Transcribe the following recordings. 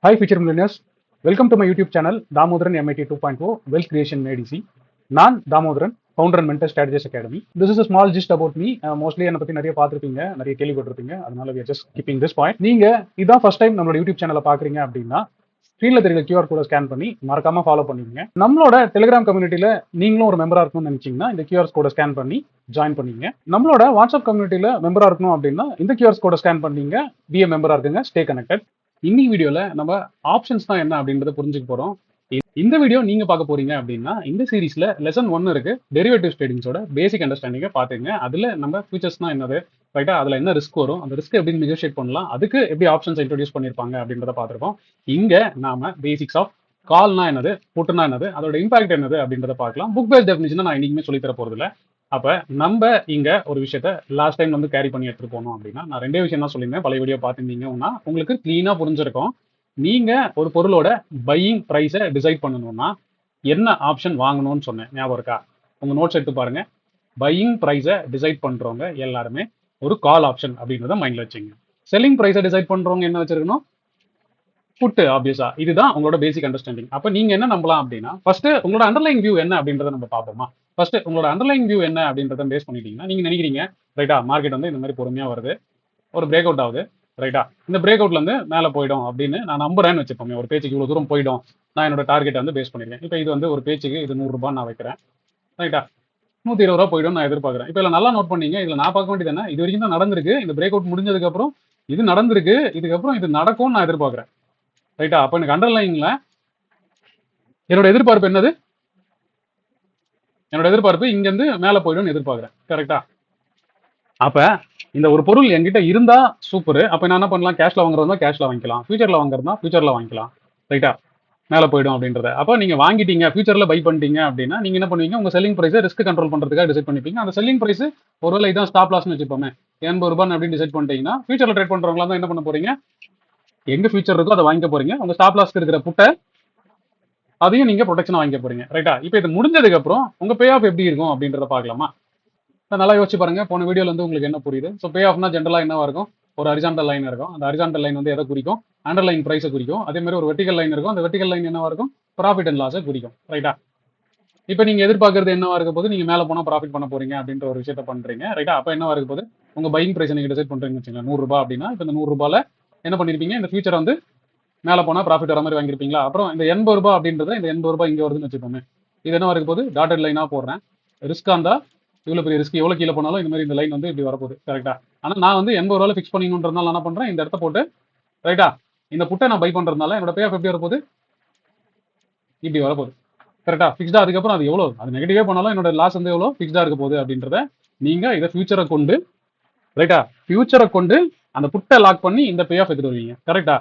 Hi, future millionaires. Welcome to my YouTube channel, Damodaran MIT 2.0 Wealth Creation Made Easy. நான் Damodaran, founder and mentor strategist academy. This is a small gist about me. Mostly என்னை பற்றி நிறைய பார்த்துருப்பீங்க, நிறைய கேள்விப்பட்டிருப்பீங்க. அதனால we are just keeping this point. நீங்க இதான் ஃபர்ஸ்ட் டைம் நம்மளோட யூடியூப் சேனலை பார்க்குறீங்க அப்படின்னா ஸ்க்ரீனில் தெரியுற QR கோட ஸ்கேன் பண்ணி மறக்காம ஃபாலோ பண்ணிக்கங்க. நம்மளோட டெலிகிராம் கம்யூனிட்டியில் நீங்களும் ஒரு மெம்பராக இருக்கணும்னு நினைச்சீங்கன்னா இந்த QR கோட ஸ்கேன் பண்ணி ஜாயின் பண்ணிங்க. நம்மளோட வாட்ஸ்அப் கம்யூனிட்டியில் மெம்பராக இருக்கணும் அப்படின்னா இந்த QR கோட ஸ்கேன் பண்ணீங்க, பிஏ மெம்பராக இருக்குங்க, ஸ்டே கனெக்டட். இன்னைக்கு வீடியோல நம்ம ஆப்ஷன்ஸ் தான் என்ன அப்படின்றத புரிஞ்சுக்க போறோம். இந்த வீடியோ நீங்க பார்க்க போறீங்க அப்படின்னா இந்த சீரீஸ்ல லெசன் 1 இருக்கு, டெரிவேட்டிவ் ட்ரேடிங்ஸோட பேசிக் அண்டர்ஸ்டாண்டிங்க பாத்துங்க. அதுல நம்ம ஃபியூச்சர்ஸ்னா என்னது, ரைட்டா, அதுல என்ன ரிஸ்க் வரும், அந்த ரிஸ்க் எப்படி நெகோஷியேட் பண்ணலாம், அதுக்கு எப்படி ஆப்ஷன்ஸ் இன்ட்ரோடியூஸ் பண்ணிருப்பாங்க அப்படின்றத பார்த்திருக்கோம். இங்க நாம பேசிக்ஸ் ஆஃப் கால்னா என்னது, புட்டுனா என்னது, அதோட இம்பாக்ட் என்னது அப்படின்றத பார்க்கலாம். புக் பேஸ்ட் டெஃபினிஷன் நான் இன்னைக்குமே சொல்லி தர போறது இல்ல. அப்ப நம்ம இங்க ஒரு விஷயத்த லாஸ்ட் டைம் வந்து கேரி பண்ணி எடுத்துட்டு போனோம் அப்படின்னா, நான் ரெண்டே விஷயம் தான் சொல்லியிருந்தேன். பழைய வீடியோ பார்த்துருந்தீங்கன்னா உங்களுக்கு கிளீனா புரிஞ்சிருக்கும். நீங்க ஒரு பொருளோட பையிங் பிரைஸை டிசைட் பண்ணணும்னா என்ன ஆப்ஷன் வாங்கணும்னு சொன்னேன், ஞாபகம் இருக்கா? உங்க நோட்ஸ் எடுத்து பாருங்க. பையிங் பிரைஸை டிசைட் பண்றவங்க எல்லாருமே ஒரு கால் ஆப்ஷன் அப்படின்றத மைண்ட்ல வச்சுங்க. செல்லிங் பிரைஸை டிசைட் பண்றவங்க என்ன வச்சிருக்கணும்? புட்டு, ஆப்வியஸா. இதுதான் உங்களோட பேசிக் அண்டர்ஸ்டாண்டிங். அப்ப நீங்க என்ன நம்பலாம் அப்படின்னா, ஃபர்ஸ்ட் உங்களோட அண்டர்லைங் வியூ என்ன அப்படின்றத நம்ம பார்ப்போமா? ஃபர்ஸ்ட் உங்களோட அண்டர்லைங் வியூ என்ன அப்படின்றத பேஸ் பண்ணிட்டீங்கன்னா, நீங்க நினைக்கிறீங்க, ரைட்டா, மார்க்கெட் வந்து இந்த மாதிரி பொறுமையா வருது, ஒரு பிரேக் அவுட் ஆகுது, ரைட்டா, இந்த பிரேக் அவுட்ல இருந்து மேல போயிடும் அப்படின்னு நான் நம்புறேன்னு வச்சுப்போமே. ஒரு பேச்சுக்கு இவ்வளவு தூரம் போயிடும், நான் என்னோட டார்கெட் வந்து பேஸ் பண்ணிருக்கேன். இப்போ இது வந்து ஒரு பேச்சுக்கு இது 100 ரூபாய் நான் வைக்கிறேன், ரைட்டா, 120 ரூபாய் போயிடும் நான் எதிர்பார்க்குறேன். இப்போ இதுல நல்லா நோட் பண்ணீங்க, இதுல நான் பார்க்க வேண்டியது என்ன, இது வரைக்கும் தான் நடந்திருக்கு, இந்த பிரேக் அவுட் முடிஞ்சதுக்கு அப்புறம் இது நடந்திருக்கு, இதுக்கப்புறம் இது நடக்கும்னு நான் எதிர்பார்க்குறேன், ரைட்டா. அப்ப எனக்கு அண்டர்லைன்ல என்னோட எதிர்பார்ப்பு என்னது, என்னோட எதிர்பார்ப்பு இங்க இருந்து மேல போயிடும் எதிர்பார்க்குறேன், கரெக்டா? அப்ப இந்த ஒரு பொருள் என்கிட்ட இருந்தா சூப்பர். அப்ப நான் என்ன பண்ணலாம், கேஷ்ல வாங்குறதா கேஷ்ல வாங்கிக்கலாம், ஃபியூச்சர்ல வாங்குறதா ஃபியூச்சர்ல வாங்கிக்கலாம், ரைட்டா, மேல போயிடும் அப்படின்றத. அப்ப நீங்க வாங்கிட்டீங்க, ஃபியூச்சர்ல பை பண்ணிட்டீங்க அப்படின்னா நீங்க என்ன பண்ணுவீங்க, உங்க செல்லிங் பிரைஸை ரிஸ்க் கண்ட்ரோல் பண்றதுக்காக டிசைட் பண்ணிப்பீங்க. அந்த செல்லிங் பிரைஸ் ஒருவேளை இதான் ஸ்டாப் லாஸ்னு வச்சுப்போமே, 80 ரூபாய் அப்படின்னு டிசைட் பண்ணிட்டீங்கன்னா ஃபியூச்சர்ல ட்ரேட் பண்றவங்களா தான் என்ன பண்ண போறீங்க, எங்க ஃபியூச்சர் இருக்கோ அதை வாங்கிக்க போறீங்க. உங்க ஸ்டாப் லாஸ்க்கு இருக்கிற புட்டை அதையும் நீங்க ப்ரொடெக்ஷன் வாங்கிக்க போறீங்க, ரைட்டா. இப்போ இது முடிஞ்சதுக்கு அப்புறம் உங்க பே ஆஃப் எப்படி இருக்கும் அப்படின்றத பார்க்கலாமா? நல்லா யோசிச்சு பாருங்க. போன வீடியோல வந்து உங்களுக்கு என்ன புரியுது? ஸோ பே ஆஃப்னா ஜென்ரலா என்னவா இருக்கும், ஒரு ஹரிசான்டல் லைன் இருக்கும். அந்த ஹரிசான்டல் லைன் வந்து எதை குறிக்கும், அண்டர்லைன் பிரைஸை குறிக்கும். அதே மாதிரி ஒரு வெர்டிகல் லைன் இருக்கும், அந்த வெர்டிகல் லைன் என்னவா இருக்கும், ப்ராஃபிட் அண்ட் லாஸை குறிக்கும், ரைட்டா. இப்போ நீங்க எதிர்பார்க்கறது என்னவா இருக்க போது, நீங்க மேல போனா ப்ராஃபிட் பண்ண போறீங்க அப்படின்ற ஒரு விஷயத்த பண்றீங்க, ரைட்டா. அப்ப என்னவா இருக்க போது, உங்க பையிங் பிரைஸ் நீங்க டிசைட் பண்றீங்கன்னு வச்சுக்கோங்க, 100 ரூபாய் அப்படின்னா இப்போ இந்த 100 ரூபாயில என்ன பண்ணிருப்பீங்க, இந்த ஃபியூச்சர் வந்து மேல போனா ப்ராஃபிட் வர மாதிரி வாங்கிருப்பீங்களா? அப்புறம் இந்த 80 ரூபாய் அப்படின்றத, இந்த 80 ரூபாய் இங்க வருதுன்னு வச்சுக்கோமே, இது என்ன இருக்க போது, டாட்டட் லைனா போடுறேன். ரிஸ்கா இருந்தா இவ்வளவு பெரிய ரிஸ்க், எவ்வளவு கீழே போனாலும் இந்த மாதிரி இந்த லைன் வந்து இப்படி வரப்போகுது, கரெக்டா. ஆனா நான் வந்து 80 ரூபாய் ஃபிக்ஸ் பண்ணிக்கணுன்றதுனால என்ன பண்றேன், இந்த இடத்த போட்டு, ரைட்டா, இந்த புட்டை நான் பை பண்றதுனால என்னோட பே ஆஃப் எப்படி வரப்போகுது, இப்படி வரப்போகுது, கரெக்டா, ஃபிக்ஸ்டா. அதுக்கப்புறம் அது எவ்வளவு, அது நெகட்டிவே போனாலும் என்னோட லாஸ் வந்து எவ்வளவு ஃபிக்ஸ்டா இருக்க போகுது அப்படின்றத நீங்க இதை ஃபியூச்சரை கொண்டு, ரைட்டா, ஃபியூச்சரை கொண்டு அந்த புட்டை லாக் பண்ணி இந்த பே ஆஃப் எடுத்துட்டு வருவீங்க, கரெக்டா.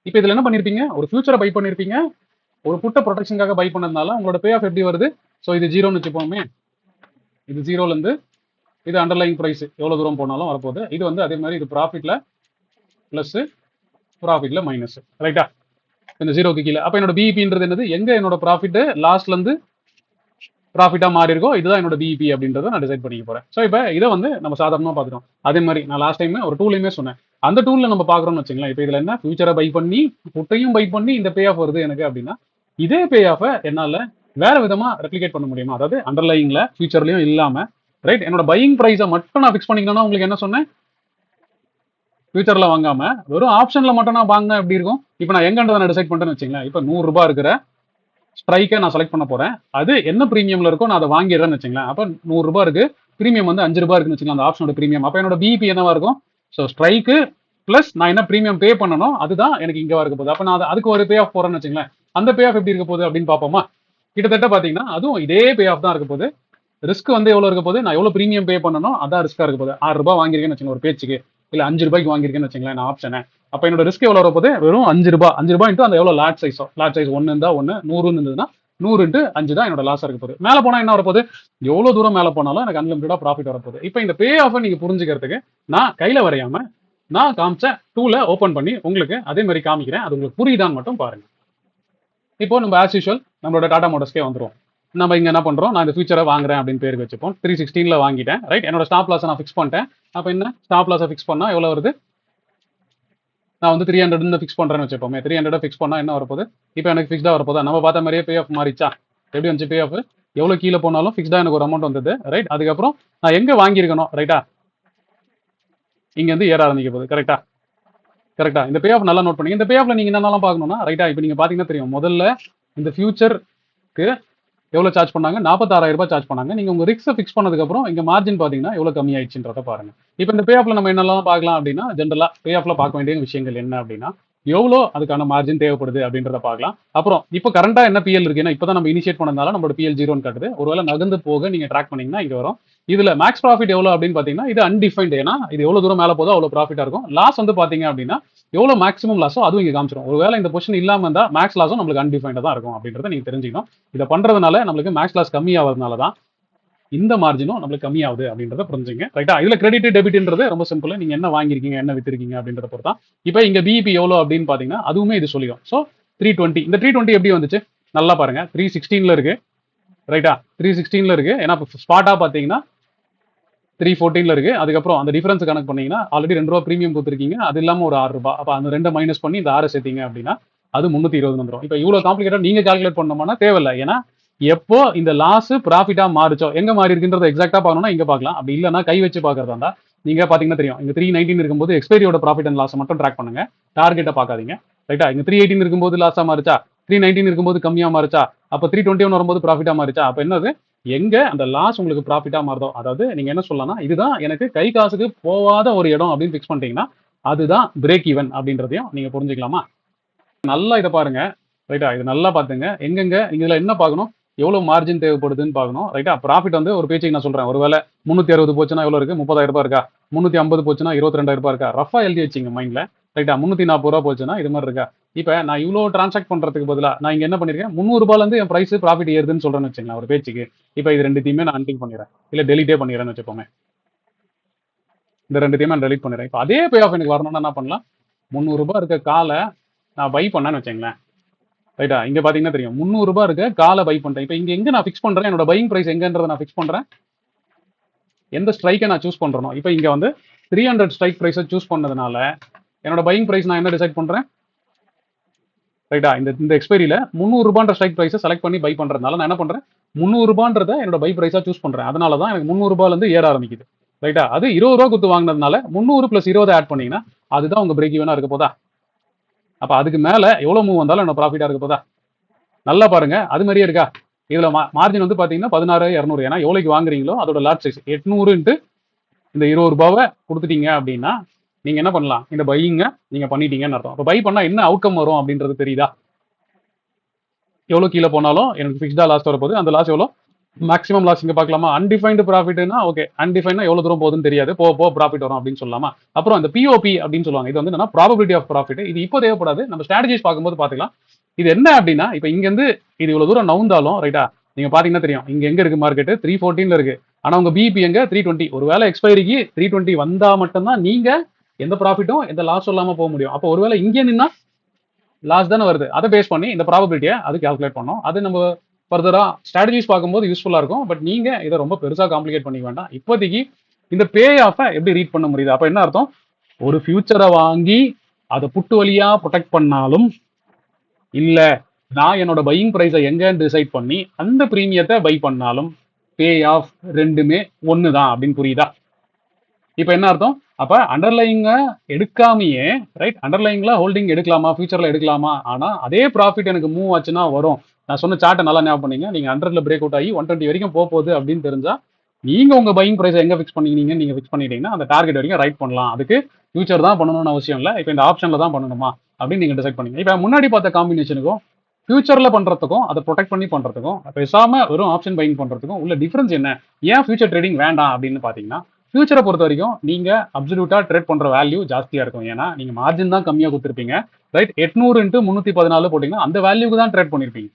இப்போ இதுல என்ன பண்ணிருப்பீங்க, ஒரு ஃபியூச்சரை பை பண்ணிருப்பீங்க, ஒரு புட்டை ப்ரொடெக்ஷனுக்காக பை பண்ணதுனால உங்களோட பே ஆஃப் எப்படி வருது. ஸோ இது ஜீரோன்னு வச்சுப்போமே, இது ஜீரோல இருந்து இது அண்டர்லைன் பிரைஸ் எவ்வளவு தூரம் போனாலும் வரப்போகுது. இது வந்து அதே மாதிரி இது ப்ராஃபிட்ல பிளஸ், ப்ராஃபிட்ல மைனஸ், ரைட்டா, இந்த ஜீரோக்கு கீழே. அப்ப என்னோட பிஇபின்றது என்னது, எங்க என்னோட ப்ராஃபிட் லாஸ்ட்ல இருந்து ப்ராஃபிட்டா மாறி இருக்கோ இதுதான் என்னோட பிஇபி அப்படின்றத நான் டிசைட் பண்ணிக்க போறேன். ஸோ இப்போ இதை வந்து நம்ம சாதாரணமா பார்த்துட்டோம். அதே மாதிரி நான் லாஸ்ட் டைம் ஒரு டூலையுமே சொன்னேன், அந்த டூல்ல நம்ம பாக்குறோம்னு வச்சுங்களேன். இப்போ இதுல என்ன, ஃபியூச்சரை பை பண்ணி புட்டையும் பை பண்ணி இந்த பே ஆஃப் வருது எனக்கு அப்படின்னா, இதே பே ஆஃபை என்னால வேற விதமா ரெப்ளிகேட் பண்ண முடியுமா, அதாவது அண்டர்லைங்ல ஃபியூச்சர்லயும் இல்லாம, ரைட், என்னோட பையிங் பிரைஸை மட்டும் நான் ஃபிக்ஸ் பண்ணிக்கணும்னா உங்களுக்கு என்ன சொன்னேன், ஃபியூச்சர்ல வாங்காம வெறும் ஆப்ஷன்ல மட்டும் நான் வாங்கினா எப்படி இருக்கும். இப்போ நான் எங்கன்றதை நான் டிசைட் பண்ணிட்டேன்னு வச்சுங்களேன். இப்போ 100 ரூபாய் இருக்கிற ஸ்ட்ரைக்கை நான் செலக்ட் பண்ண போறேன், அது என்ன பிரீமியம்ல இருக்கோ நான் அதை வாங்கிடுறேன்னு வச்சுங்களேன். அப்போ 100 ரூபாய் இருக்கு, பிரீமியம் வந்து 5 ரூபாய் இருக்குன்னு வச்சுக்கலாம், அந்த ஆப்ஷனோட பிரீமியம். அப்போ என்னோட பிஇபி என்னவா இருக்கும், ஸோ ஸ்ட்ரைக்கு பிளஸ் நான் என்ன பிரீமியம் பே பண்ணணும் அதுதான் எனக்கு இங்க இருக்க போகுது. அப்போ நான் அதுக்கு ஒரு பே ஆஃப் போறேன்னு வச்சுங்களேன். அந்த பே ஆஃப் எப்படி இருக்க போகுது அப்படின்னு பார்ப்போமா? கிட்டத்தட்ட பாத்தீங்கன்னா அதுவும் இதே பே ஆஃப் தான் இருக்க போகுது. ரிஸ்க் வந்து எவ்வளவு இருக்க போகுது, நான் எவ்வளவு பிரீமியம் பே பண்ணணும் அதான் ரிஸ்கா இருக்க போகுது. 6 ரூபாய் வாங்கிருக்கேன்னு வச்சுங்க ஒரு பேச்சுக்கு, இல்ல 5 ரூபாய்க்கு வாங்கிருக்கேன்னு வச்சுங்களேன் நான் ஆப்ஷனை. அப்ப என்னோட ரிஸ்க் எவ்வளவு வர போகுது, வெறும் 5 ரூபாய். 5 ரூபாய் இன்ட்டு அந்த எவ்வளவு லாட் சைஸோ, லாட் சைஸ் 1 இருந்தா 1, 100 இருந்ததுன்னா 100 இன்ட்டு 5 தான் என்னோட லாஸ் இருக்க போகுது. மேல போனா என்ன வரப்போகுது, எவ்வளவு தூரம் மேல போனாலும் எனக்கு அன்லிமிட்டடா ப்ராஃபிட் வரப்போகுது. இப்போ இந்த பே ஆஃப் நீங்க புரிஞ்சுக்கிறதுக்கு நான் கையில வரையாம நான் காமிச்ச டூல ஓபன் பண்ணி உங்களுக்கு அதே மாதிரி காமிக்கிறேன், அது உங்களுக்கு புரியுதான்னு மட்டும் பாருங்க. இப்போ நம்ம ஆஸ் யூஷுவல் நம்மளோட டாடா மோட்டர்ஸ்க்கே வந்துரும். நம்ம இங்க என்ன பண்றோம், நான் இந்த ஃபியூச்சரை வாங்குறேன் அப்படின்னு பேர் வச்சுப்போம். 316ல வாங்கிட்டேன், ரைட். என்னோட ஸ்டாப் லாஸை நான் ஃபிக்ஸ் பண்ணிட்டேன். அப்ப என்ன, ஸ்டாப் லாஸை ஃபிக்ஸ் பண்ணா எவ்வளவு வருது, நான் வந்து 300 ஃபிக்ஸ் பண்றேன்னு வச்சுப்போமே, 300 ஃபிக்ஸ் பண்ணா என்ன வரப்போகுது? இப்போ எனக்கு ஃபிக்ஸ்டா வரப்போதா? நம்ம பார்த்த மாதிரியே பே ஆஃப் மாறிச்சா? எப்படி வந்துச்சு பே ஆஃப்? எவ்வளோ கீழே போனாலும் ஃபிக்ஸ்டா எனக்கு ஒரு அமௌண்ட் வந்தது, ரைட்? அதுக்கப்புறம் நான் எங்க வாங்கியிருக்கணும், ரைட்டா? இங்க இருந்து ஏற ஆரம்பிக்க போகுது, கரெக்டா? கரெக்டா? இந்த பே ஆஃப் நல்லா நோட் பண்ணீங்க. இந்த பே ஆஃப்ல நீங்க என்னென்னலாம் பார்க்கணும்னா, ரைட்டா? இப்போ நீங்க பார்த்தீங்கன்னா தெரியும். முதல்ல இந்த ஃபியூச்சருக்கு எவ்வளோ சார்ஜ் பண்ணாங்க? 46,000 ரூபாய் சார்ஜ் பண்ணாங்க. நீங்க உங்க ரிஸ்க் ஃபிக்ஸ் பண்ணதுக்கப்புறம் இங்க மார்ஜின் பார்த்தீங்கன்னா எவ்வளோ கம்மியாயிடுச்சுன்றத பாருங்க. இப்போ இந்த பே ஆஃப்ல நம்ம என்னெல்லாம் பார்க்கலாம் அப்படின்னா, ஜென்ரலா பே ஆஃப்ல பார்க்க வேண்டிய விஷயங்கள் என்ன அப்படின்னா, எவ்வளோ அதுக்கான மார்ஜின் தேவைப்படுது அப்படின்றத பார்க்கலாம். அப்புறம் இப்போ கரண்டா என்ன பிஎல் இருக்கு? ஏன்னா இப்பதான் நம்ம இனிஷியேட் பண்ணதுனால நம்மளோட பிஎல் 0ன்னு காட்டுது. ஒருவேளை நகர்ந்து போக நீங்க ட்ராக் பண்ணீங்கன்னா இங்க வரும். இதுல மேக்ஸ் ப்ராஃபிட் எவ்வளவு அப்படின்னு பாத்தீங்கன்னா இது அன்டிஃபைன்டு. ஏன்னா இது எவ்வளவு தூரம் மேல போதோ அவ்வளவு ப்ராஃபிட்டா இருக்கும். லாஸ் வந்து பாத்தீங்க அப்படின்னா எவ்வளவு மேக்ஸிமம் லாஸோ அதுவும் இங்க காமிச்சிடும். ஒருவேளை இந்த பொசிஷன் இல்லாம இருந்தா மேக்ஸ் லாஸும் நம்மளுக்கு அன்டிஃபைண்டா தான் இருக்கும் அப்படின்றத நீங்க தெரிஞ்சுக்கணும். இதை பண்றதுனால நம்மளுக்கு மேக்ஸ் லாஸ் கம்மியாகிறதுனால தான் இந்த மார்ஜினும் நம்மளுக்கு கம்மியாகுது அப்படின்றத புரிஞ்சுங்க, ரைட்டா? இதுல கிரெடிட் டெபிட்ன்றது ரொம்ப சிம்பிள். நீங்க என்ன வாங்கிருக்கீங்க, என்ன வித்திருக்கீங்க அப்படின்றத பொறுத்தா. இப்போ இங்க பிஇபி எவ்வளோ அப்படின்னு பாத்தீங்கன்னா அதுவுமே இது சொல்லிடும். ஸோ 320. இந்த 320 எப்படி வந்துச்சு நல்லா பாருங்க. 316ல இருக்கு, ரைட்டா? 316ல இருக்கு. ஏன்னா ஸ்பாட்டா பாத்தீங்கன்னா 314ல இருக்கு. அதுக்கப்புறம் அந்த டிஃபரன்ஸ் கணக்கு பண்ணீங்கன்னா ஆல்ரெடி 2 ரூபா பிரீமியம் கொடுத்துருக்கீங்க, அது இல்லாம ஒரு 6 ரூபாய். அப்ப அந்த 2 மைனஸ் பண்ணி இந்த 6 சேர்த்தீங்க அப்படின்னா அது 320 வந்துடும். இப்போ இவ்வளவு காம்ப்ளிகேட்டா நீங்க கால்குலேட் பண்ணோம்னா தேவையில்லை. ஏன்னா எப்போ இந்த லாஸ் ப்ராஃபிட்டா மாறிச்சோ, எங்க மாறி இருக்குன்றத எக்ஸாக்டா பார்க்கணும்னா இங்க பார்க்கலாம். அப்படி இல்லைன்னா கை வச்சு பார்க்கறதா இருந்தா நீங்க பாத்தீங்கன்னா தெரியும். இங்க 319 இருக்கும்போது எக்ஸ்பைரியோட ப்ராஃபிட் அண்ட் லாஸ் மட்டும் ட்ராக் பண்ணுங்க, டார்கெட்டை பார்க்காதீங்க, ரைட்டா? இங்க 318 இருக்கும்போது லாஸா மாறிச்சா, 319 இருக்கும்போது கம்மியா மாறிச்சா, அப்ப 321 வரும்போது ப்ராஃபிட்டா மாறிச்சா, அப்ப என்னது எங்க அந்த லாஸ் உங்களுக்கு ப்ராஃபிட்டா மாறுதோ, அதாவது நீங்க என்ன சொல்லலாம்னா இதுதான் எனக்கு கை காசுக்கு போகாத ஒரு இடம் அப்படின்னு ஃபிக்ஸ் பண்ணிட்டீங்கன்னா அதுதான் பிரேக் ஈவன் அப்படின்றதையும் நீங்க புரிஞ்சுக்கலாமா? நல்லா இதை பாருங்க, ரைட்டா? இது நல்லா பாத்துங்க. எங்கெங்க இதுல என்ன பார்க்கணும், எவ்வளவு மார்ஜின் தேவைப்படுதுன்னு பார்க்கணும், ரைட்டா? ப்ராஃபிட் வந்து ஒரு பேச்சுக்கு நான் சொல்றேன். ஒருவேளை 360 போச்சுன்னா எவ்வளவு இருக்கு? 30,000 ரூபாய் இருக்கா? 350 போச்சுன்னா 22,000 ரூபாய் இருக்கா? ரஃபா எழுதி வச்சுங்க மைண்ட்ல, ரைட்டா? 340 ரூபாய் போச்சுன்னா இது மாதிரி இருக்கா? இப்ப நான் இவ்வளவு டிரான்சாக்ட் பண்றதுக்கு பதிலா நான் இங்க என்ன பண்ணிருக்கேன், 300 ரூபாயில இருந்து என் பிரைஸ் ப்ராஃபிட் ஏறுதுன்னு சொல்றேன்னு வச்சுங்களேன் ஒரு பேச்சுக்கு. இப்ப இது ரெண்டுத்தையுமே நான் அன்டிக் பண்ணிடுறேன், இல்ல டெலிட்டே பண்ணிடுறேன்னு வச்சுப்போமே. இந்த ரெண்டுத்தையுமே நான் டெலிட் பண்ணிடுறேன். இப்போ அதே பே ஆஃப் எனக்கு வரணும்னா என்ன பண்ணலாம்? 300 ரூபாய் இருக்க காலை நான் பை பண்ணேன்னு வச்சுங்களேன், ரைட்டா? இங்க பாத்தீங்கன்னா தெரியும் 300 ரூபாய் இருக்க காலை பை பண்றேன். இப்போ இங்க எங்க நான் ஃபிக்ஸ் பண்றேன், என்னோட பையிங் பிரைஸ் எங்கன்றதை நான் ஃபிக்ஸ் பண்றேன், எந்த ஸ்ட்ரைக்கை நான் சூஸ் பண்றேனோ. இப்போ இங்க வந்து 300 ஸ்ட்ரைக் பிரைஸை சூஸ் பண்ணதுனால என்னோட பையிங் பிரைஸ் நான் என்ன டிசைட் பண்றேன், ரைட்டா? இந்த எக்ஸ்பைரியில 300 ரூபான்ற ஸ்ட்ரைக் பிரைஸை செலக்ட் பண்ணி பை பண்றதுனால நான் என்ன பண்றேன், 300 ரூபான்றத என்னோட பை பிரைஸா சூஸ் பண்றேன். அதனால தான் எனக்கு 300 ரூபாயில இருந்து ஏற ஆரம்பிக்குது, ரைட்டா? அது 20 ரூபா கொடுத்து வாங்கினதுனால 300 பிளஸ் 20 ஆட் பண்ணீங்கன்னா அதுதான் உங்க பிரேக் ஈவனா இருக்க போதா? அப்ப அதுக்கு மேல எவ்வளவு மூவ் வந்தாலும் என்ன ப்ராஃபிட்டா இருக்க போதா? நல்லா பாருங்க. அது மாதிரியே இருக்கா? இதுல மார்ஜின் வந்து பாத்தீங்கன்னா 16,200. ஏன்னா எவ்வளவுக்கு வாங்குறீங்களோ அதோட லாட் சைஸ் 800 இந்த 20 ரூபாவை கொடுத்துட்டீங்க அப்படின்னா நீங்க என்ன பண்ணலாம், இந்த பையிங்க நீங்க பண்ணிட்டீங்கன்னு அர்த்தம். அப்ப பை பண்ணா என்ன அவுட்கம் வரும் அப்படின்றது தெரியுதா? எவ்வளவு கீழே போனாலும் எனக்கு ஃபிக்ஸ்டா லாஸ் வரப்போகுது. அந்த லாஸ் எவ்வளோ? மேக்ஸிமம் லாஸ் இங்க பார்க்கலாமா? அன்டிஃபைன்டு ப்ராஃபிட்னா ஓகே, அன்டிஃபைன்னா எவ்வளவு தூரம் போகுதுன்னு தெரியாது, போக ப்ராஃபிட் வரும் அப்படின்னு சொல்லலாமா? அப்புறம் அந்த பிஓபி அப்படின்னு சொல்லுவாங்க. இது வந்து என்னன்னா ப்ராபபிலிட்டி ஆஃப் ப்ராஃபிட். இது இப்போ தேவைப்படாது, நம்ம ஸ்ட்ராட்டஜிஸ் பார்க்கும்போது பாத்துக்கலாம். இது என்ன அப்படின்னா இப்போ இங்க இருந்து இது இவ்வளவு தூரம் நவுந்தாலும், ரைட்டா? நீங்க பாத்தீங்கன்னா தெரியும் இங்க எங்க இருக்கு மார்க்கெட் 314ல இருக்கு. ஆனா உங்க பிபி எங்க 320. ஒருவேளை எக்ஸ்பைரிக்கு 320 வந்தா மட்டும்தான் நீங்க எந்த ப்ராஃபிட்டும் எந்த லாஸும் இல்லாம போக முடியும். அப்போ ஒருவேளை இங்கே நின்னா லாஸ் தானே வருது. அதை பேஸ் பண்ணி இந்த ப்ராபபிலிட்டியை அது கால்குலேட் பண்ணோம். அது நம்ம ஃபர்தரா ஸ்ட்ராட்டஜிஸ் பார்க்கும்போது யூஸ்ஃபுல்லா இருக்கும். பட் நீங்க இதை ரொம்ப பெருசா காம்ப்ளிகேட் பண்ணிக்க வேண்டாம். இப்போதைக்கு இந்த பே ஆஃபை எப்படி ரீட் பண்ண முடியுது? அப்ப என்ன அர்த்தம், ஒரு ஃபியூச்சரை வாங்கி அதை புட்டு வழியா ப்ரொடெக்ட் பண்ணாலும் இல்ல நான் என்னோட பையிங் பிரைஸை எங்கன்னு டிசைட் பண்ணி அந்த பிரீமியத்தை பை பண்ணாலும் பே ஆஃப் ரெண்டுமே ஒண்ணுதான் அப்படின்னு புரியுதா? இப்போ என்ன அர்த்தம், அப்ப அண்டர்லைங்க எடுக்காமையே, ரைட்? அண்டர்லைங்ல ஹோல்டிங் எடுக்கலாமா, ஃபியூச்சர்ல எடுக்கலாமா? ஆனா அதே ப்ராஃபிட் எனக்கு மூவ் ஆச்சுன்னா வரும். நான் சொன்ன சார்ட்டை நல்லா ஞாபகம் பண்ணீங்க. நீங்க 100ல பிரேக் அவுட் ஆகி 120 வரைக்கும் போகுது அப்படின்னு தெரிஞ்சா நீங்க உங்க பையிங் பிரைஸ் எங்க ஃபிக்ஸ் பண்ணீங்க, நீங்க ஃபிக்ஸ் பண்ணிட்டீங்கன்னா அந்த டார்கெட் வரைக்கும் ரைட் பண்ணலாம். அதுக்கு ஃபியூச்சர் தான் பண்ணணும்னு அவசியம் இல்லை. இப்போ இந்த ஆப்ஷன்ல தான் பண்ணணுமா அப்படின்னு நீங்க டிசைட் பண்ணீங்க. இப்போ முன்னாடி பார்த்த காம்பினேஷனுக்கும் ஃபியூச்சர்ல பண்றதுக்கும் அதை ப்ரொடெக்ட் பண்ணி பண்றதுக்கும் பேசாம வெறும் ஆப்ஷன் பையிங் பண்றதுக்கும் உள்ள டிஃபரன்ஸ் என்ன? ஏன் ஃபியூச்சர் ட்ரேடிங் வேண்டாம் அப்படின்னு பாத்தீங்கன்னா, ஃபியூச்சரை பொறுத்த வரைக்கும் நீங்க அப்சல்யூட்டா ட்ரேட் பண்ற வேல்யூ ஜாஸ்தியா இருக்கும். ஏன்னா நீங்க மார்ஜின் தான் கம்மியா கொடுத்துருப்பீங்க, ரைட்? 800 × 314 போட்டீங்கன்னா அந்த வேல்யூக்கு தான் ட்ரேட் பண்ணிருப்பீங்க,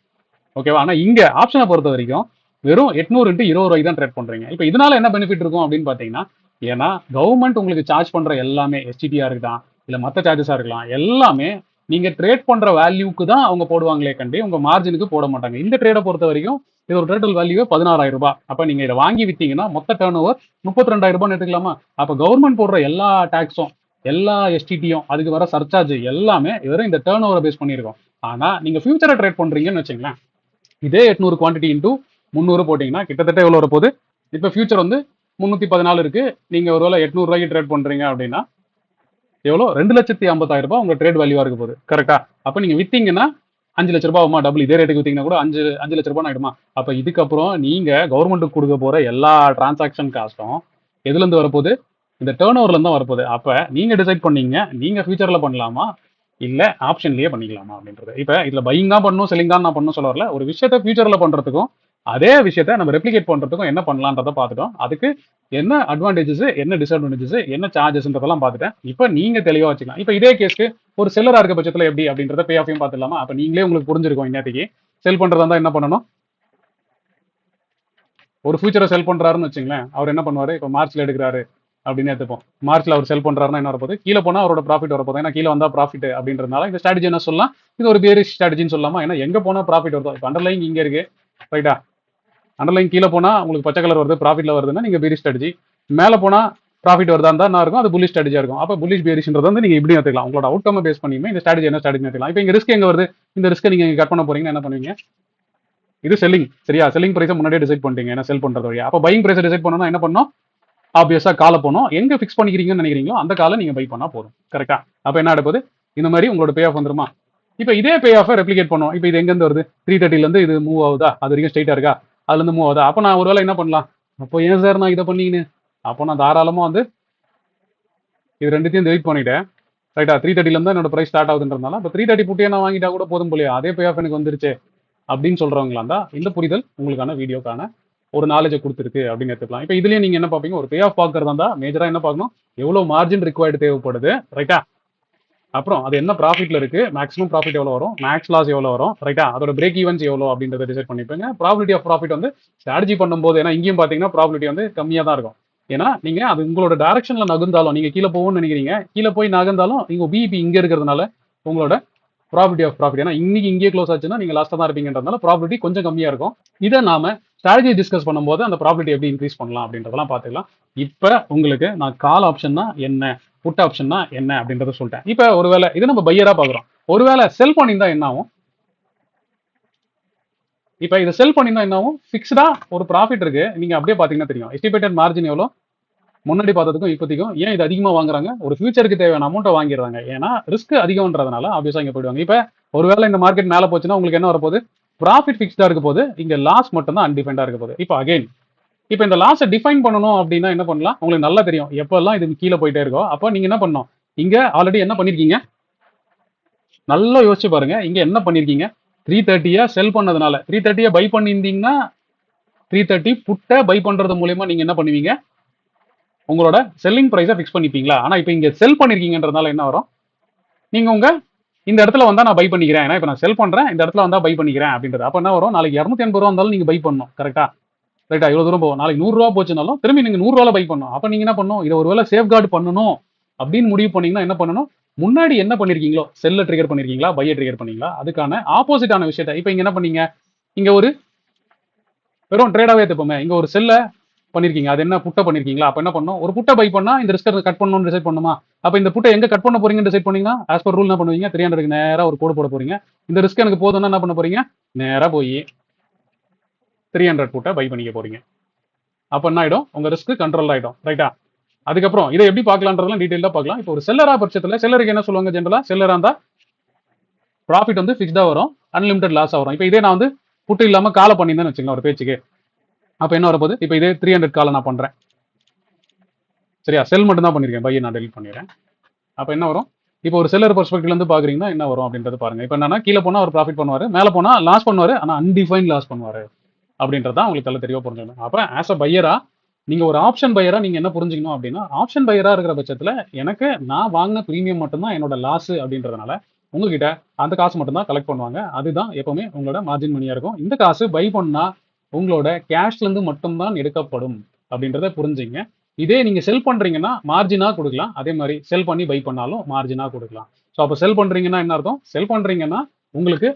ஓகேவா? ஆனா இங்க ஆப்ஷனை பொறுத்த வரைக்கும் வெறும் 800 × 20 ரூபாய்க்கு தான் ட்ரேட் பண்றீங்க. இப்போ இதனால என்ன பெனிஃபிட் இருக்கும் அப்படின்னு பாத்தீங்கன்னா, ஏன்னா கவர்மெண்ட் உங்களுக்கு சார்ஜ் பண்ற எல்லாமே எஸ்டிடிஆர் இருக்கலாம், இல்ல மற்ற சார்ஜஸா இருக்கலாம், எல்லாமே நீங்க ட்ரேட் பண்ற வேல்யூக்கு தான் அவங்க போடுவாங்களே கண்டி உங்க மார்ஜினுக்கு போட மாட்டாங்க. இந்த ட்ரேடை பொறுத்த வரைக்கும் இது ஒரு டோட்டல் வேல்யூ 16,000 ரூபாய். அப்ப நீங்க இதை வாங்கி வித்தீங்கன்னா மொத்த டர்ன் ஓவர் 32,000 ரூபாய் எடுத்துக்கலாமா? அப்ப கவர்மெண்ட் போடுற எல்லா டாக்ஸும் எல்லா எஸ்டிடியும் அதுக்கு வர சர்சார்ஜ் எல்லாமே வெறும் இந்த டேர்ன் ஓவரை பேஸ் பண்ணியிருக்கோம். ஆனா நீங்க ஃபியூச்சரை ட்ரேட் பண்றீங்கன்னு வச்சுங்களேன், இதே 800 குவான்டிட்டி இன்டூ 300 போட்டீங்கன்னா கிட்டத்தட்ட எவ்வளோ வரப்போகுது? இப்போ ஃபியூச்சர் வந்து 314 இருக்கு. நீங்க ஒருவேளை 800 ரூபாய்க்கு ட்ரேட் பண்றீங்க அப்படின்னா எவ்வளோ? 2,50,000 ரூபாய் உங்க ட்ரேட் வேல்யூவா இருக்க போகுது. கரெக்டா? அப்ப நீங்க வித்தீங்கன்னா 5 லட்ச ரூபாய் ஆகுமா? டபுள் இதே ரேட்டுக்கு வித்தீங்கன்னா கூட 5 லட்ச ரூபாய் ஆயிடுமா? அப்ப இதுக்கப்புறம் நீங்க கவர்மெண்ட்டுக்கு கொடுக்க போற எல்லா டிரான்சாக்ஷன் காஸ்ட்டும் எதுல இருந்து வரப்போகுது? இந்த டேர்ன் ஓவர்ல இருந்து தான் வரப்போகுது. அப்ப நீங்க டிசைட் பண்ணீங்க, நீங்க ஃபியூச்சர்ல பண்ணலாமா? இல்ல ஆப்ஷன்லயே பண்ணிக்கலாமா அப்படின்றது. இப்ப இதுல பையிங் தான் பண்ணணும், செல்லிங் தான் நான் பண்ணணும் சொல்ல வரல. ஒரு விஷயத்த ஃபியூச்சர்ல பண்றதுக்கும் அதே விஷயத்த நம்ம ரெப்ளிகேட் பண்றதுக்கும் என்ன பண்ணலான்றத பார்த்துட்டோம். அதுக்கு என்ன அட்வான்டேஜஸ், என்ன டிஸ்அட்வான்டேஜஸ், என்ன சார்ஜஸ்ன்றதெல்லாம் பார்த்துட்டேன். இப்போ நீங்க தெளிவா வச்சுக்கலாம். இப்போ இதே கேஸ்க்கு ஒரு செல்லரா இருக்க பட்சத்துல எப்படி அப்படின்றத பே ஆஃபையும் பார்த்துடலாமா? அப்ப நீங்களே உங்களுக்கு புரிஞ்சிருக்கும் இன்னத்துக்கு. செல் பண்றதா இருந்தா என்ன பண்ணணும்? ஒரு ஃபியூச்சரை செல் பண்றாருன்னு வச்சுங்களேன், அவர் என்ன பண்ணுவாரு? இப்போ மார்ச்ல எடுக்கிறாரு அப்படின்னு எடுத்துப்போம். மார்ச்ல அவர் செல் பண்றாருன்னா என்ன வரப்போகுது? கீழே போனா அவரோட ப்ராஃபிட் வரப்போகுது. ஏன்னா கீழே வந்தா ப்ராஃபிட் அப்படின்றதுனால இந்த ஸ்ட்ராட்டஜி என்ன சொல்லலாம்? இது ஒரு பேரிஷ் ஸ்ட்ராட்டஜின்னு சொல்லலாமா? ஏன்னா எங்க போனா ப்ராஃபிட் வருதோ, இப்போ அண்டர்லைங் இங்க இருக்கு, ரைட்டா? அண்டர்லைன் கீழே போனா உங்களுக்கு பச்சை கலர் வருது, ப்ராஃபிட்ல வருதுன்னா நீங்க பேரிஷ் ஸ்ட்ராட்டஜி. மேலே போனா ப்ராஃபிட் வருதா இருந்தா என்ன இருக்கும்? அது புல்லிஷ் ஸ்ட்ராட்டஜியா இருக்கும். அப்போ புல்லிஷ் பேரிஷ்ன்றது வந்து நீங்க இப்படி எடுத்துக்கலாம். உங்களோட அவுட்கம் பேஸ் பண்ணியுமே இந்த ஸ்ட்ராட்டஜி என்ன ஸ்ட்ராட்டஜி எடுத்துக்கலாம். இப்போ இங்க ரிஸ்க் எங்க வருது? இந்த ரிஸ்க்கை நீங்க கட் பண்ண போறீங்கன்னா என்ன பண்ணுவீங்க? இது செல்லிங், சரியா? செல்லிங் பிரைஸை முன்னாடியே டிசைட் பண்ணிட்டீங்க, ஏன்னா செல் பண்றது வழியா. அப்போ பையிங் பிரைஸை டிசைட் பண்ணணும்னா என்ன பண்ணணும்? ஆப்வியஸா காலை போனோம். எங்க ஃபிக்ஸ் பண்ணிக்கிறீங்கன்னு நினைக்கிறீங்களோ அந்த காலை நீங்க பை பண்ணா போதும். கரெக்டா? அப்போ என்ன நடக்குது? இந்த மாதிரி உங்களோட பே ஆஃப் வந்துருமா? இப்போ இதே பே ஆஃபை ரெப்ளிகேட் பண்ணும். இப்போ இது எங்கேருந்து வருது? 330 இருந்து இது மூவ் ஆகுதா? அது வரைக்கும் ஸ்ட்ரைட்டா இருக்கா? அதுல இருந்து மூவ் ஆகுதா? அப்போ நான் ஒருவேளை என்ன பண்ணலாம்? அப்போ ஏன் சார் நான் இதை பண்ணிக்கின்னு? அப்போ நான் தாராளமா வந்து இது ரெண்டுத்தையும் வெயிட் பண்ணிட்டேன், ரைட்டா? 330 இருந்து என்னோட பிரைஸ் ஸ்டார்ட் ஆகுதுன்றதுனால இப்போ 330 புட்டியே நான் வாங்கிட்டா கூட போதும் போலியா, அதே பே ஆஃப் எனக்கு வந்துருச்சு அப்படின்னு சொல்றவங்களா இருந்தா இந்த புரிதல் உங்களுக்கான வீடியோக்கான ஒரு நாலேஜை கொடுத்துருக்கு அப்படின்னு எடுத்துக்கலாம். இப்போ இதுலயே நீங்க என்ன பார்ப்பீங்க? ஒரு பே ஆஃப் பார்க்கறதா இருந்தா மேஜரா என்ன பார்க்கணும்? எவ்வளவு மார்ஜின் ரிக்வயர்டு தேவைப்படுது, ரைட்டா? அப்புறம் அது என்ன ப்ராஃபிட்ல இருக்கு, மேக்ஸிமம் ப்ராஃபிட் எவ்வளோ வரும், மேக்ஸ் லாஸ் எவ்வளோ வரும், ரைட்டா? அதோட பிரேக் ஈவன்ஸ் எவ்வளோ அப்படின்றத டிசைட் பண்ணிப்பீங்க. ப்ராபிலிட்டி ஆஃப் ப்ராஃபிட் வந்து ஸ்ட்ராட்டஜி பண்ணும்போது, ஏன்னா இங்கேயும் பார்த்தீங்கன்னா ப்ராபிலிட்டி வந்து கம்மியாக தான் இருக்கும். ஏன்னா நீங்க அது உங்களோட டைரக்ஷன்ல நகர்ந்தாலும், நீங்க கீழே போகும்னு நினைக்கிறீங்க, கீழே போய் நகர்ந்தாலும் நீங்க பிஇபி இங்க இருக்கிறதுனால உங்களோட ப்ராபிலிட்டி ஆஃப் ப்ராஃபிட், ஏன்னா இன்னைக்கு இங்கே க்ளோஸ் ஆச்சுன்னா நீங்க லாஸ்ட்டாக தான் இருப்பீங்கன்றதுனால ப்ராபிலிட்டி கொஞ்சம் கம்மியா இருக்கும். இதை நாம ஸ்ட்ராட்டஜி டிஸ்கஸ் பண்ணும்போது அந்த ப்ராபிலிட்டி எப்படி இன்க்ரீஸ் பண்ணலாம் அப்படின்றதெல்லாம் பார்த்துக்கலாம். இப்போ உங்களுக்கு நான் கால் ஆப்ஷன்னா என்ன, புட் ஆப்ஷன்னா என்ன அப்படின்றத சொல்லிட்டேன். இப்போ ஒருவேளை இது நம்ம பையரா பார்க்குறோம், ஒருவேளை செல் பண்ணியிருந்தா என்ன ஆகும்? இப்போ இதை செல் பண்ணியிருந்தா என்ன ஆகும்? ஃபிக்ஸ்டா ஒரு ப்ராஃபிட் இருக்கு, நீங்க அப்படியே பார்த்தீங்கன்னா தெரியும். எஸ்டிமேட்டட் மார்ஜின் எவ்வளோ? முன்னாடி பார்த்ததுக்கும் இப்போதைக்கும் ஏன் இது அதிகமாக வாங்குறாங்க? ஒரு ஃபியூச்சருக்கு தேவையான அமௌண்ட்டை வாங்கிடுறாங்க. ஏன்னா ரிஸ்க் அதிகம்ன்றதுனால ஆப்வியஸா இங்கே போயிடுவாங்க. இப்போ ஒருவேளை இந்த மார்க்கெட் மேலே போச்சுன்னா உங்களுக்கு என்ன வரப்போகுது? ப்ராஃபிட் ஃபிக்ஸ்டா இருக்க போது, இங்க லாஸ் மட்டும் தான் அன்டிஃபைன்டா இருக்க போகுது. இப்போ அகைன் இப்போ இந்த லாஸை டிஃபைன் பண்ணணும் அப்படின்னா என்ன பண்ணலாம்? உங்களுக்கு நல்லா தெரியும், எப்பெல்லாம் இது கீழே போயிட்டே இருக்கோ அப்போ நீங்க என்ன பண்ணணும்? இங்க ஆல்ரெடி என்ன பண்ணிருக்கீங்க? நல்லா யோசிச்சு பாருங்க. இங்க என்ன பண்ணிருக்கீங்க? 330 செல் பண்ணதுனால 330 பை பண்ணியிருந்தீங்கன்னா 330 புட்டை பை பண்றது மூலயமா நீங்க என்ன பண்ணுவீங்க? உங்களோட செல்லிங் பிரைஸை ஃபிக்ஸ் பண்ணிப்பீங்களா? ஆனா இப்போ இங்க செல் பண்ணிருக்கீங்கன்றதுனால என்ன வரும்? நீங்க உங்க இந்த இடத்துல வந்தா நான் பை பண்ணிக்கிறேன், ஏன்னா இப்போ நான் செல் பண்றேன், இந்த இடத்துல வந்தா பை பண்ணிக்கிறேன் அப்படின்றது. அப்ப என்ன வரும்? நாளைக்கு 280 ரூபா இருந்தாலும் நீங்க பை பண்ணணும், கரெக்டா? ரைட்டா? இவ்வளவு தூரம் போகும். நாளைக்கு 100 ரூபா போச்சுனாலும் திரும்பி நீங்க 100 ரூபால பை பண்ணணும். அப்ப நீங்க என்ன பண்ணணும்? இதை ஒருவேளை சேஃப்கார்டு பண்ணணும் அப்படின்னு முடிவு பண்ணீங்கன்னா என்ன பண்ணணும்? முன்னாடி என்ன பண்ணிருக்கீங்களோ, செல்ல ட்ரிகர் பண்ணிருக்கீங்களா, பையை ட்ரிகர் பண்ணீங்களா, அதுக்கான ஆப்போசிட்டான விஷயத்த இப்போ இங்க என்ன பண்ணீங்க? இங்க ஒரு வெறும் ட்ரேடாவே எடுத்துப்போமே, இங்க ஒரு செல்ல பண்ணிருக்கீங்க, அது என்ன புட்டை பண்ணிருக்கீங்களா? அப்ப என்ன பண்ணணும்? ஒரு புட்டை பை பண்ணா இந்த ரிஸ்க் கட் பண்ணணும்னு டிசைட் பண்ணுமா? அப்ப இந்த புட்டை எங்க கட் பண்ண போறீங்கன்னு டிசைட் பண்ணீங்கன்னா ஆஸ் பர் ரூல் என்ன பண்ணுவீங்க? 300க்கு நேரா ஒரு கோடு போட போறீங்க. இந்த ரிஸ்க் எனக்கு போதும்னா என்ன பண்ண போறீங்க? நேரா போய் 300 புட்டை பை பண்ணிக்க போறீங்க. அப்ப என்ன ஆயிடும்? உங்க ரிஸ்க் கண்ட்ரோல் ஆயிடும், ரைட்டா? அதுக்கப்புறம் இதை எப்படி பார்க்கலான்றதெல்லாம் டீடைலா பார்க்கலாம். இப்போ ஒரு செல்லரா பட்சத்துல செல்லருக்கு என்ன சொல்லுவாங்க? ஜென்ரலா செல்லரா இருந்தா ப்ராஃபிட் வந்து ஃபிக்ஸ்டா வரும், அன்லிமிடெட் லாஸ் வரும். இப்போ இதே நான் வந்து புட்டு இல்லாம காலை பண்ணியிருந்தேன்னு வச்சுக்கலாம் ஒரு பேச்சுக்கு, அப்ப என்ன வரப்போகுது? இப்போ இதே 300 காலை நான் பண்றேன், சரியா? செல் மட்டும் தான் பண்ணிருக்கேன், பையை நான் டெலிட் பண்ணிடுறேன். அப்ப என்ன வரும்? இப்போ ஒரு செல்லர் பெர்ஸ்பெக்டிவ்ல இருந்து பாக்குறீங்கன்னா என்ன வரும் அப்படின்றது பாருங்க. இப்போ என்னன்னா கீழே போனா ஒரு ப்ராஃபிட் பண்ணுவாரு, மேல போனா லாஸ் பண்ணுவாரு, ஆனா அன்டிஃபைன் லாஸ் பண்ணுவாரு அப்படின்றத உங்களுக்கு தெல்ல தெளிவா புரிஞ்சுக்கணும். அப்ப ஆஸ் அ பையரா நீங்க ஒரு ஆப்ஷன் பையரா நீங்க என்ன புரிஞ்சுக்கணும் அப்படின்னா, ஆப்ஷன் பையரா இருக்கிற பட்சத்துல எனக்கு நான் வாங்கின பிரீமியம் மட்டும்தான் என்னோட லாஸ் அப்படின்றதுனால உங்ககிட்ட அந்த காசு மட்டும் தான் கலெக்ட் பண்ணுவாங்க. அதுதான் எப்பவுமே உங்களோட மார்ஜின் மணியா இருக்கும். இந்த காசு பை பண்ணா உங்களோட கேஷ்ல இருந்து மட்டும்தான் எடுக்கப்படும் அப்படின்றத புரிஞ்சுங்க. இதே நீங்க செல் பண்றீங்கன்னா மார்ஜினா கொடுக்கலாம், அதே மாதிரி செல் பண்ணி பை பண்ணாலும் மார்ஜினா கொடுக்கலாம். ஸோ அப்போ செல் பண்றீங்கன்னா என்ன அர்த்தம்? செல் பண்றீங்கன்னா உங்களுக்கு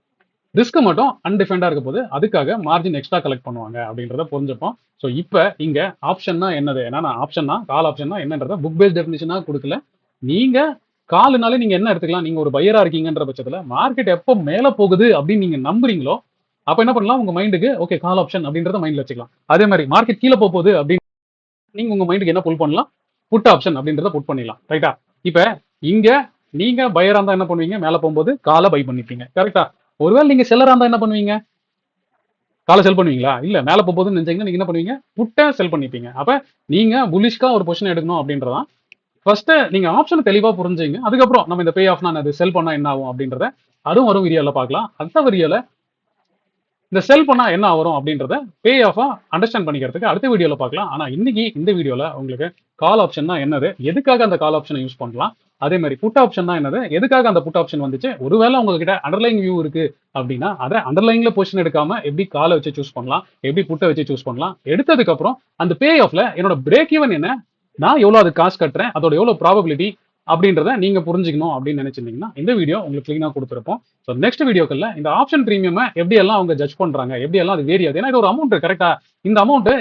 ரிஸ்க் மட்டும் அன்டிஃபைன்டா இருக்க போது, அதுக்காக மார்ஜின் எக்ஸ்ட்ரா கலெக்ட் பண்ணுவாங்க அப்படின்றத புரிஞ்சுப்போம். ஸோ இப்போ இங்க ஆப்ஷன்னா என்னது? ஏன்னா நான் ஆப்ஷன்னா கால் ஆப்ஷன்னா என்னன்றத புக் பேஸ்ட் டெஃபினிஷனா கொடுக்கல, நீங்க காலுனாலே நீங்க என்ன எடுத்துக்கலாம், நீங்க ஒரு பையரா இருக்கீங்கன்ற பட்சத்துல மார்க்கெட் எப்போ மேல போகுது அப்படின்னு நீங்க நம்புறீங்களோ அப்ப என்ன பண்ணலாம், உங்க மைண்டுக்கு ஓகே கால் ஆப்ஷன் அப்படின்றத மைண்ட்ல வச்சுக்கலாம். அதே மாதிரி மார்க்கெட் கீழே போகுது அப்படின்னு நீங்க உங்க மைண்டுக்கு என்ன புல் பண்ணலாம், புட் ஆப்ஷன் அப்படின்றத புட் பண்ணிடலாம். ரைட்டா? இப்ப இங்க நீங்க பையரா இருந்தா என்ன பண்ணுவீங்க, மேல போகும்போது காலை பை பண்ணிப்பீங்க. கரெக்டா? ஒருவேளை நீங்க செல்லரா இருந்தா என்ன பண்ணுவீங்க, காலை செல் பண்ணுவீங்களா? இல்ல மேல போகுதுன்னு நினைச்சீங்கன்னா நீங்க என்ன பண்ணுவீங்க, புட்டை செல் பண்ணிப்பீங்க. அப்ப நீங்க புல்லிஷ்கா ஒரு பொசிஷன் எடுக்கணும் அப்படின்றதான் ஃபர்ஸ்ட் நீங்க ஆப்ஷன் தெளிவா புரிஞ்சுங்க. அதுக்கப்புறம் நம்ம இந்த பே ஆஃப்னா என்னது, செல் பண்ணா என்ன ஆகும் அப்படின்றத அதுவும் வரும் வீடியோல பார்க்கலாம். அடுத்த வீடியோல இந்த செல் பண்ணா என்ன வரும் அப்படின்றத பே ஆஃபா அண்டர்ஸ்டாண்ட் பண்ணிக்கிறதுக்கு அடுத்த வீடியோல பார்க்கலாம். ஆனா இன்னைக்கு இந்த வீடியோல உங்களுக்கு கால் ஆப்ஷன் தான் என்னது, எதுக்காக அந்த கால் ஆப்ஷனை யூஸ் பண்ணலாம், அதே மாதிரி புட் ஆப்ஷன் தான் என்னது, எதுக்காக அந்த புட் ஆப்ஷன் வந்துச்சு, ஒருவேளை உங்ககிட்ட அண்டர்லைங் வியூ இருக்கு அப்படின்னா அதை அண்டர்லைன்ல பொசிஷன் எடுக்காம எப்படி காலை வச்சு சூஸ் பண்ணலாம், எப்படி புட்டை வச்சு சூஸ் பண்ணலாம், எடுத்ததுக்கு அப்புறம் அந்த பே ஆஃப்ல என்னோட பிரேக் ஈவன் என்ன, நான் எவ்வளவு அது காசு கட்டுறேன், அதோட எவ்வளவு ப்ராபபிலிட்டி அப்படின்றத நீங்க புரிஞ்சுக்கணும் அப்படின்னு நினைச்சிருந்தீங்கன்னா இந்த வீடியோ உங்களுக்கு கிளீனா கொடுத்துருப்போம். ஸோ நெக்ஸ்ட் வீடியோக்கல்ல இந்த ஆப்ஷன் பிரீமியம் எப்படி எல்லாம் அவங்க ஜட்ஜ் பண்றாங்க, எப்படி எல்லாம் அது வேரி ஆகுது, ஏன்னா இது ஒரு அமௌண்ட் கரெக்டா, இந்த அமௌண்ட்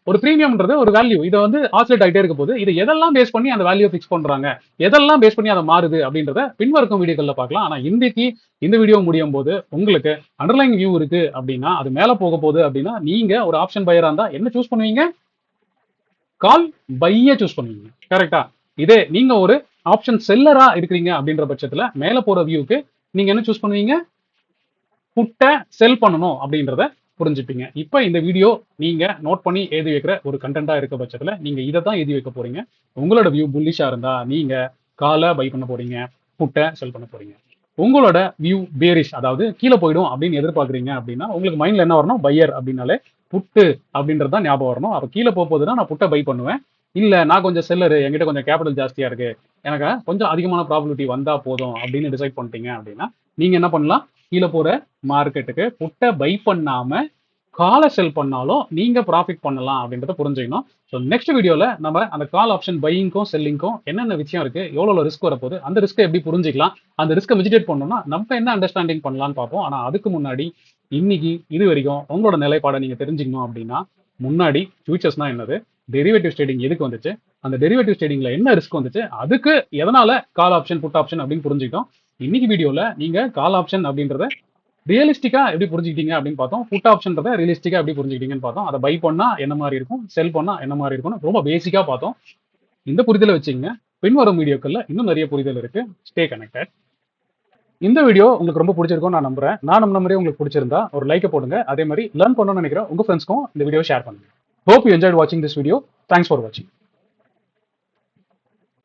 ஒரு பிரீமியம்ன்றது ஒரு வேல்யூ, இதை வந்து ஆசிலேட் ஆகிட்டே இருக்க போது இது எதெல்லாம் பேஸ் பண்ணி அந்த வேல்யூ ஃபிக்ஸ் பண்றாங்க, எதெல்லாம் பேஸ் பண்ணி அதை மாறுது அப்படின்றத பின்வருக்கும் வீடியோக்கள்ல பார்க்கலாம். ஆனா இன்னைக்கு இந்த வீடியோ முடியும் போது உங்களுக்கு அண்டர்லைன் வியூ இருக்கு அப்படின்னா அது மேல போக போகுது அப்படின்னா நீங்க ஒரு ஆப்ஷன் பையரா இருந்தா என்ன சூஸ் பண்ணுவீங்க, கால் பைய சூஸ் பண்ணுவீங்க. கரெக்டா? இதே நீங்க ஒரு ஆப்ஷன் செல்லரா இருக்கிறீங்க அப்படின்ற பட்சத்துல மேல போற வியூக்கு நீங்க என்ன சூஸ் பண்ணுவீங்க, புட்டை செல் பண்ணணும் அப்படின்றத புரிஞ்சுப்பீங்க. இப்ப இந்த வீடியோ நீங்க நோட் பண்ணி எழுதி வைக்கிற ஒரு கண்டென்ட்டா இருக்க பட்சத்துல நீங்க இதை தான் எழுதி வைக்க போறீங்க. உங்களோட வியூ புல்லிஷா இருந்தா நீங்க காலை பை பண்ண போறீங்க, புட்டை செல் பண்ண போறீங்க. உங்களோட வியூ பேரிஷ், அதாவது கீழே போயிடும் அப்படின்னு எதிர்பார்க்குறீங்க அப்படின்னா உங்களுக்கு மைண்ட்ல என்ன வரணும், பையர் அப்படின்னாலே புட்டு அப்படின்றது தான் ஞாபகம் வரணும். அப்ப கீழே போகுதுன்னா நான் புட்டை பை பண்ணுவேன். இல்ல நான் கொஞ்சம் செல்லரு, என்கிட்ட கொஞ்சம் கேபிட்டல் ஜாஸ்தியா இருக்கு, எனக்கு கொஞ்சம் அதிகமான ப்ராபிலிட்டி வந்தா போதும் அப்படின்னு டிசைட் பண்ணிட்டீங்க அப்படின்னா நீங்க என்ன பண்ணலாம், கீழே போற மார்க்கெட்டுக்கு புட்டை பை பண்ணாம காலை செல் பண்ணாலும் நீங்க ப்ராஃபிட் பண்ணலாம் அப்படின்றத புரிஞ்சுக்கணும். ஸோ நெக்ஸ்ட் வீடியோல நம்ம அந்த கால் ஆப்ஷன் பையிங்க்கும் செல்லிங்க்கும் என்னென்ன விஷயம் இருக்கு, எவ்வளவு ரிஸ்க் வரப்போகுது, அந்த ரிஸ்க்கை எப்படி புரிஞ்சிக்கலாம், அந்த ரிஸ்க்கை மிஜிடேட் பண்ணணும்னா நம்ம என்ன அண்டர்ஸ்டாண்டிங் பண்ணலாம்னு பார்ப்போம். ஆனா அதுக்கு முன்னாடி இன்னைக்கு இது வரைக்கும் உங்களோட நிலைப்பாடை நீங்க தெரிஞ்சுக்கணும் அப்படின்னா முன்னாடி ஃபியூச்சர்ஸ்னா என்னது, டெரிவேட்டிவ் ட்ரேடிங் எதுக்கு வந்துச்சு, அந்த டெரிவேட்டிவ் ட்ரேடிங்ல என்ன ரிஸ்க் வந்துச்சு, அதுக்கு எதனால கால் ஆப்ஷன் புட் ஆப்ஷன் அப்படின்னு புரிஞ்சுக்கிட்டோம். இன்னைக்கு வீடியோல நீங்க கால் ஆப்ஷன் அப்படின்றத ரியலிஸ்டிக்கா எப்படி புரிஞ்சுக்கிட்டீங்க அப்படின்னு பார்த்தோம், புட் ஆப்ஷன்றதை ரியலிஸ்டிக்கா எப்படி புரிஞ்சுக்கிட்டீங்கன்னு பார்த்தோம். அதை பை பண்ணா என்ன மாதிரி இருக்கும், செல் பண்ணா என்ன மாதிரி இருக்கும்னு ரொம்ப பேசிக்கா பார்த்தோம். இந்த புரிதலை வச்சுங்க, பின்வரும் வீடியோக்கள்ல இன்னும் நிறைய புரிதல் இருக்கு. Stay connected. இந்த வீடியோ உங்களுக்கு ரொம்ப பிடிச்சிருக்கும் நான் நம்புறேன். நான் நம்ம மாதிரியே உங்களுக்கு பிடிச்சிருந்தா ஒரு லைக்கை போடுங்க. அதே மாதிரி லேர்ன் பண்ணணும்னு நினைக்கிற உங்க ஃப்ரெண்ட்ஸ்க்கும் இந்த வீடியோ ஷேர் பண்ணுங்க. ஹோப் யூ என்ஜாய்ட் வாட்சிங் திஸ் வீடியோ. தேங்க்ஸ் ஃபார் வாட்சிங்.